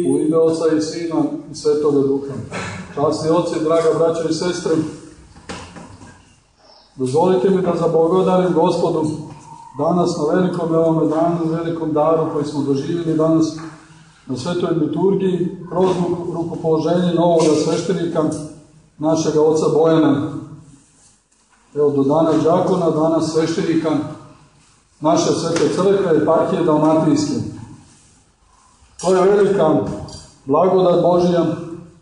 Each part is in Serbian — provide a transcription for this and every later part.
U ime Oca i Sina i Svetoga Duha. Časni oci, draga braća i sestre, dozvolite mi da zablagodarim Gospodu danas na velikom ovome danu, velikom daru koji smo doživjeli danas na Svetoj liturgiji, kroz rukopoloženje novoga sveštenika, našega oca Bojana. Evo, do dana đakona, danas sveštenika naše Svete crkve, eparhije Dalmatijske. To je velika blagodat Božija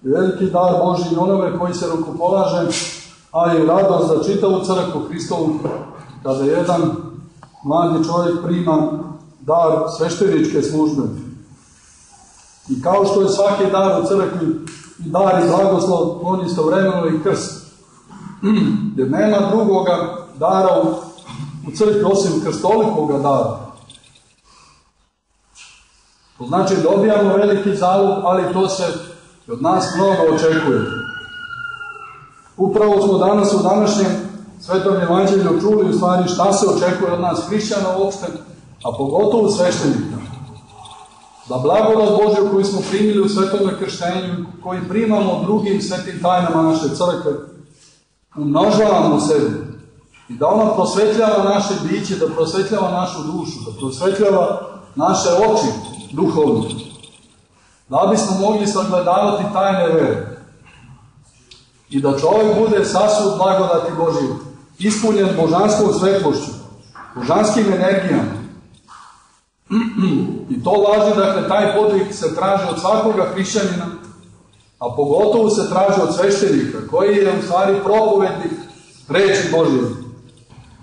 i veliki dar Božji onome koji se rukopolaže, a i radost za čitavu crkvu Hristovu, kada jedan mladi čovjek prima dar svešteničke službe. I kao što je svaki dar u crkvi i dar i blagoslov, on istovremeno i krst. Jer nema drugoga dara u crkvi osim krstolikoga dara. To znači dobijamo veliki zalog, ali to se od nas mnogo očekuje. Upravo smo danas u današnjem Svetom evanđelju čuli u stvari šta se očekuje od nas hrišćana uopšte, a pogotovo sveštenika. Da blagodat Božju koju smo primili u svetom krštenju, koji primamo drugim svetim tajnama naše crkve, umnožavamo sebi i da ona prosvetljava naše biće, da prosvetljava našu dušu, da prosvetljava naše oči duhovne, da bismo mogli sagledavati tajne vere i da čovjek bude sasud blagodati Božje, ispunjen božanskom svetlošću, božanskim energijama. I to važi, dakle, taj podvig se traži od svakoga hrišćanina, a pogotovo se traži od sveštenika, koji je u stvari propovednik reči Božje.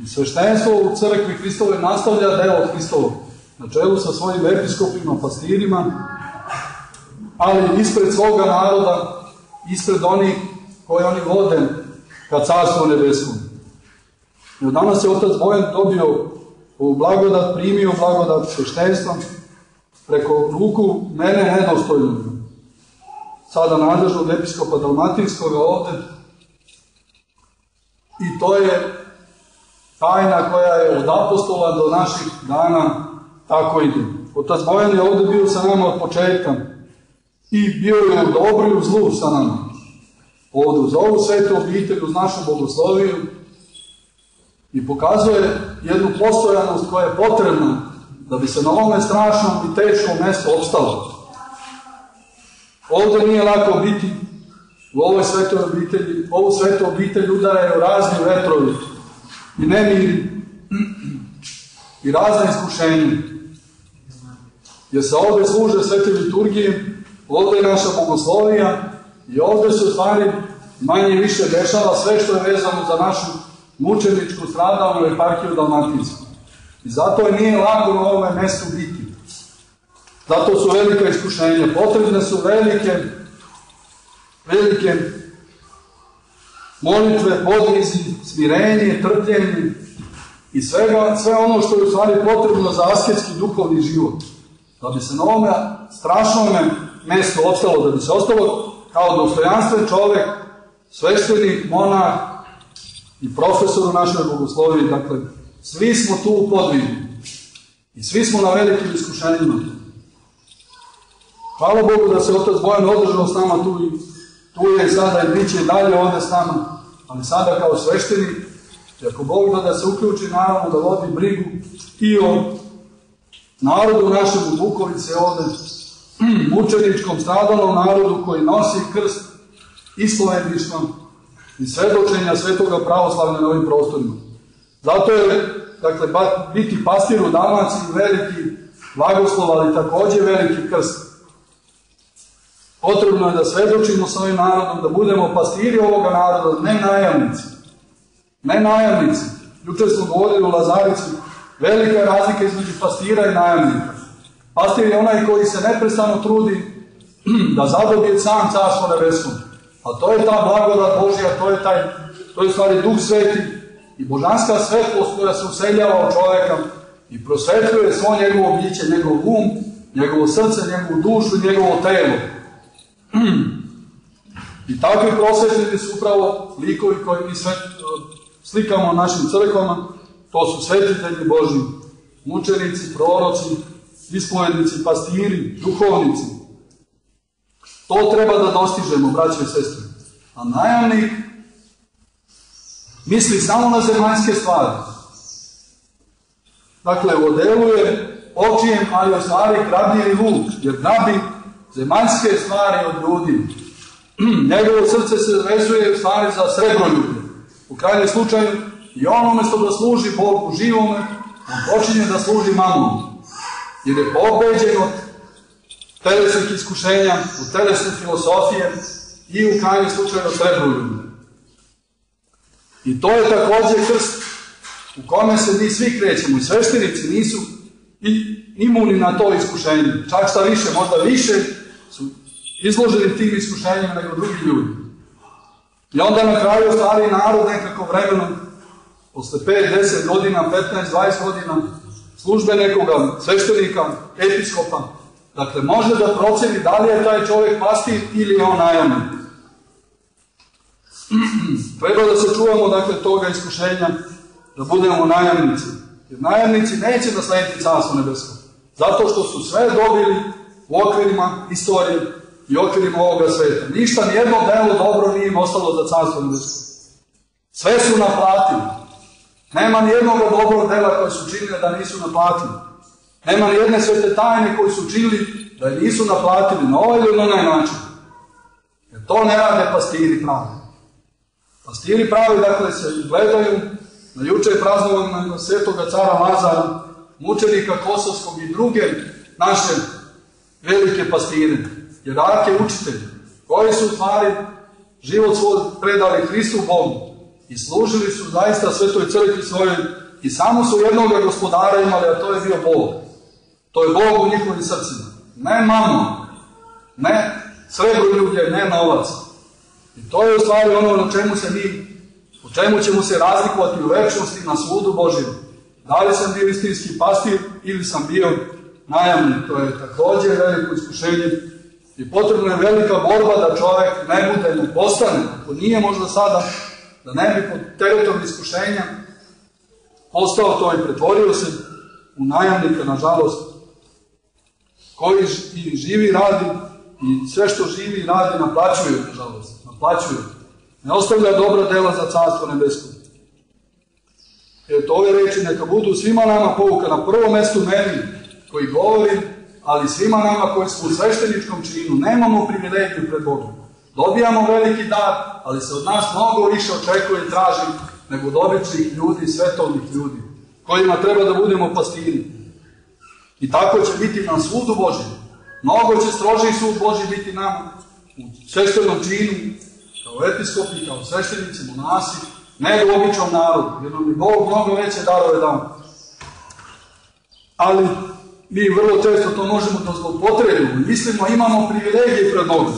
I sveštenstvo u crkvi Hristove nastavlja delo Hristovo, na čelu sa svojim episkopima, pastirima, ali ispred svoga naroda, ispred onih koje oni vode ka Carstvu nebeskom. I od danas je otac Bojan dobio ovu blagodat, primio blagodat sveštenstva preko ruku mene nedostojnog, sada nadležnog episkopa Dalmatinskoga ovde. I to je tajna koja je od apostola do naših dana tako ide. Otac Bojan je ovde bio sa nama od početka i bio je u dobru i u zlu sa nama. Ovde uz ovu svetu obitelj, uz našu bogosloviju, i pokazuje jednu postojanost koja je potrebna da bi se na ovome strašnom i teškom mjestu opstalo. Ovde nije lako biti u ovoj svetoj obitelji. Ovu svetu obitelj udaraju razni vetrovi i nemiri i razne iskušenja. Jer se ovde služe svete liturgije, ovde je naša bogoslovija i ovde se u stvari manje više dešava sve što je vezano za našu mučeničku stradalnu eparhiju Dalmatinsku. I zato je nije lako na ovome mjestu biti. Zato su velika iskušenja. Potrebne su velike molitve, podvizi, smirenje, trpljenje i sve ono što je u stvari potrebno za asketski duhovni život. Da bi se na ovome strašnome mjestu opstalo, da bi se ostalo kao dostojanstven čovjek, sveštenik, monah i profesor u našoj bogosloviji. Dakle, svi smo tu u podvigu i svi smo na velikim iskušenjima. Hvala Bogu da se otac Bojan održao s nama tu i tu je sada i bit će dalje ovde s nama, ali sada kao sveštenik, i ako Bog da se uključi, naravno da vodi brigu i o narodu našem u Bukovice ovde, mučeničkom, stradalnom narodu koji nosi krst ispovedništva i svedočenja svetoga pravoslavlja na ovim prostorima. Zato je, dakle, biti pastir u Dalmaciji veliki blagoslov, ali takođe veliki krst. Potrebno je da svedočimo s ovim narodom, da budemo pastiri ovoga naroda, ne najamnici. Ne najamnici. Jučer smo govorili u Lazarici, velika je razlika između pastira i najamnika. Pastir je onaj koji se neprestano trudi da zadobije sam Carstvo nebesko. A to je ta blagodat Božja, to je stvari Duh Sveti i božanska svetlost koja se useljava od čoveka i prosvetljuje svo njegovo biće, njegov um, njegovo srce, njegovu dušu i njegovo telo. I takvi prosvetljeni su upravo likovi koji mi slikamo u našim crkvama. To su svetitelji Božji, mučenici, proroci, ispovednici, pastiri, duhovnici. To treba da dostižemo, braćo i sestre. A najamnik misli samo na zemaljske stvari. Dakle, u odelu je očijem, ali u stvari kradljivi vuk, jer grabi zemaljske stvari od ljudi. Njegovo srce se vezuje u stvari za srebroljublje. U krajnjem slučaju, i on umjesto da služi Bogu živome, on počinje da služi mamonu. Jer je pobeđen od telesnih iskušenja, od telesne filosofije i u krajnjem slučaju od srebroljublja. I to je također krst u kome se mi svi krećemo. I sveštenici nisu imuni na to iskušenje. Čak šta više, možda više su izloženi tim iskušenjima nego drugi ljudi. I onda na kraju stari narod nekako vremenom, posle 5, 10 godina, 15, 20 godina službe nekoga sveštenika, episkopa, dakle može da proceni da li je taj čovjek pastir ili je on najamnik. Treba da se čuvamo dakle toga iskušenja, da budemo najamnici. Jer najamnici neće naslediti Carstvo nebesko. Zato što su sve dobili u okvirima istorije i okvirima ovoga sveta. Ništa, nijedno delo dobro nije im ostalo za Carstvo nebesko. Sve su naplatili. Nema nijednog dobrog dela koji su činili da nisu naplatili. Nema nijedne svete tajne koji su činili da nisu naplatili na ovaj ili na onaj način. Jer to ne rade pastiri pravi. Pastiri pravi, dakle, se gledaju na juče praznovanja svetoga cara Lazara, mučenika Kosovskog i druge naše velike pastire, jerarke učitelje, koji su u stvari život svoj predali Hristu Bogu i služili su zaista svetoj crkvi svojoj i samo su jednoga gospodara imali, a to je bio Bog. To je Bog u njihovim srcima. Ne mamo, ne srebroljublje, ne novac. I to je u stvari ono na čemu se mi, u čemu ćemo se razlikovati u večnosti na sudu Božjem. Da li sam bio istinski pastir ili sam bio najamnik. To je također veliko iskušenje i potrebna je velika borba da čovjek ne bude, ne postane, ako nije možda sada, da ne bi pod teretom iskušenja postao to i pretvorio se u najamnika, nažalost, koji i živi, radi i sve što živi i radi naplaćuje, nažalost, naplaćuje. Ne ostavlja dobra dela za Carstvo nebesko. Eto, ove reči neka budu svima nama pouka, na prvom mjestu meni koji govorim, ali svima nama koji smo u svešteničkom činu, nemamo privilegiju pred Bogom. Dobijamo veliki dar, ali se od nas mnogo više očekuje i traži nego od običnih ljudi, svetovnih ljudi, kojima treba da budemo pastiri. I tako će biti na sudu Božjem. Mnogo će strožiji sud Božji biti nama u sveštenom činu, kao episkopi, kao sveštenici, monasi, nego običnom narodu, jer nam je Bog mnogo veće darove dao. Ali mi vrlo često to možemo da zloupotrebimo. Mislimo, imamo privilegije pred Bogom.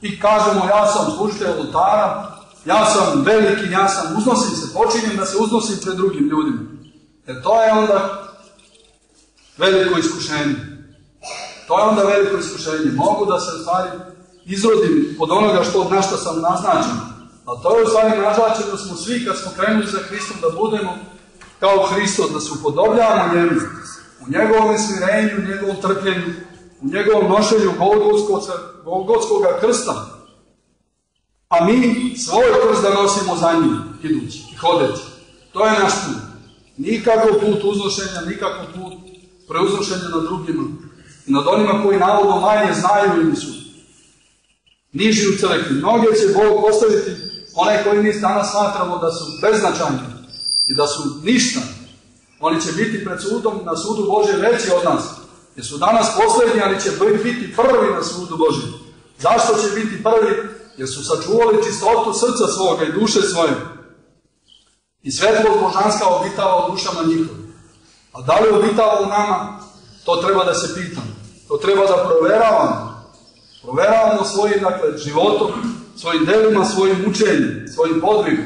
I kažemo, ja sam služitelj oltara, ja sam veliki, ja sam, uznosim se, počinjem da se uznosim pred drugim ljudima. Jer to je onda veliko iskušenje. To je onda veliko iskušenje. Mogu da se u stvari izrodim od onoga na što sam naznačen. A to je u stvari naznačeno da smo svi, kad smo krenuli za Hristom, da budemo kao Hristos, da se upodobljavamo njemu, u njegovom smirenju, u njegovom trpljenju, u njegovom nošenju Golgotskog krsta. A mi svoj krst da nosimo za njim, idući i hodeći. To je naš put. Nikako put uznošenja, nikako put preuznošenja nad drugima i nad onima koji navodno manje znaju ili su niži u crkvi. Mnoge će Bog postaviti one koji mi danas smatramo da su beznačajni i da su ništa. Oni će biti pred sudom, na sudu Božjem veći od nas. Jer su danas posljednji, ali će biti prvi na sudu Božjem. Zašto će biti prvi? Jer su sačuvali čistotu srca svoga i duše svoje. I svetlost božanska obitava u dušama njihovim. A da li obitava u nama? To treba da se pitamo. To treba da proveravamo. Proveravamo svojim životom, svojim delima, svojim učenjem, svojim podvigom.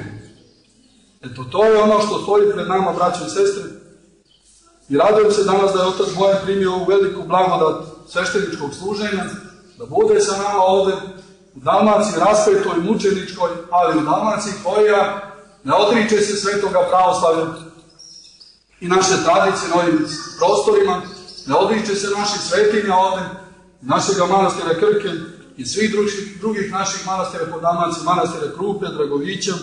Eto, to je ono što stoji pred nama, braćo i sestre. I radujem se danas da je Otac Bojan primio ovu veliku blagodat svešteničkog služenja, da bude sa nama ovde u Dalmaciji raspetoj, mučeničkoj, ali u Dalmaciji koja ne odriče se svetoga pravoslavlja i naše tradicije na ovim prostorima, ne odriče se naših svetinja ovde, našega manastira Krke i svih drugih naših manastira po Dalmaciji, manastira Krupe, Dragovića,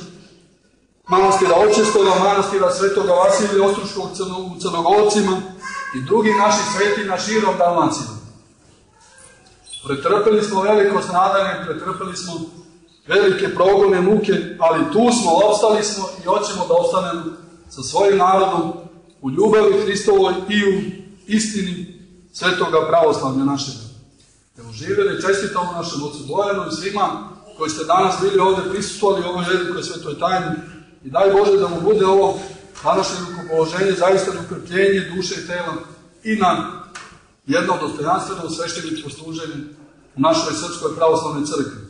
manastira Očestova, manastira Svetoga Vasilija Ostruškog u Crnogorcima i drugih naših svetinja širom Dalmacije. Pretrpeli smo veliko stradanje, pretrpeli smo velike progone, muke, ali tu smo, opstali smo i hoćemo da ostanemo sa svojim narodom u ljubavi Hristovoj i u istini svetoga pravoslavlja našega. Evo, živjeli, čestitamo našem ocu Bojanu i svima koji ste danas bili ovdje prisustvovali ovoj velikoj svetoj tajni i daj Bože da mu bude ovo današnje rukopoloženje zaista ukrpljenje duše i tela i na jedno dostojanstveno svešteničko služenje u našoj Srpskoj pravoslavnoj crkvi.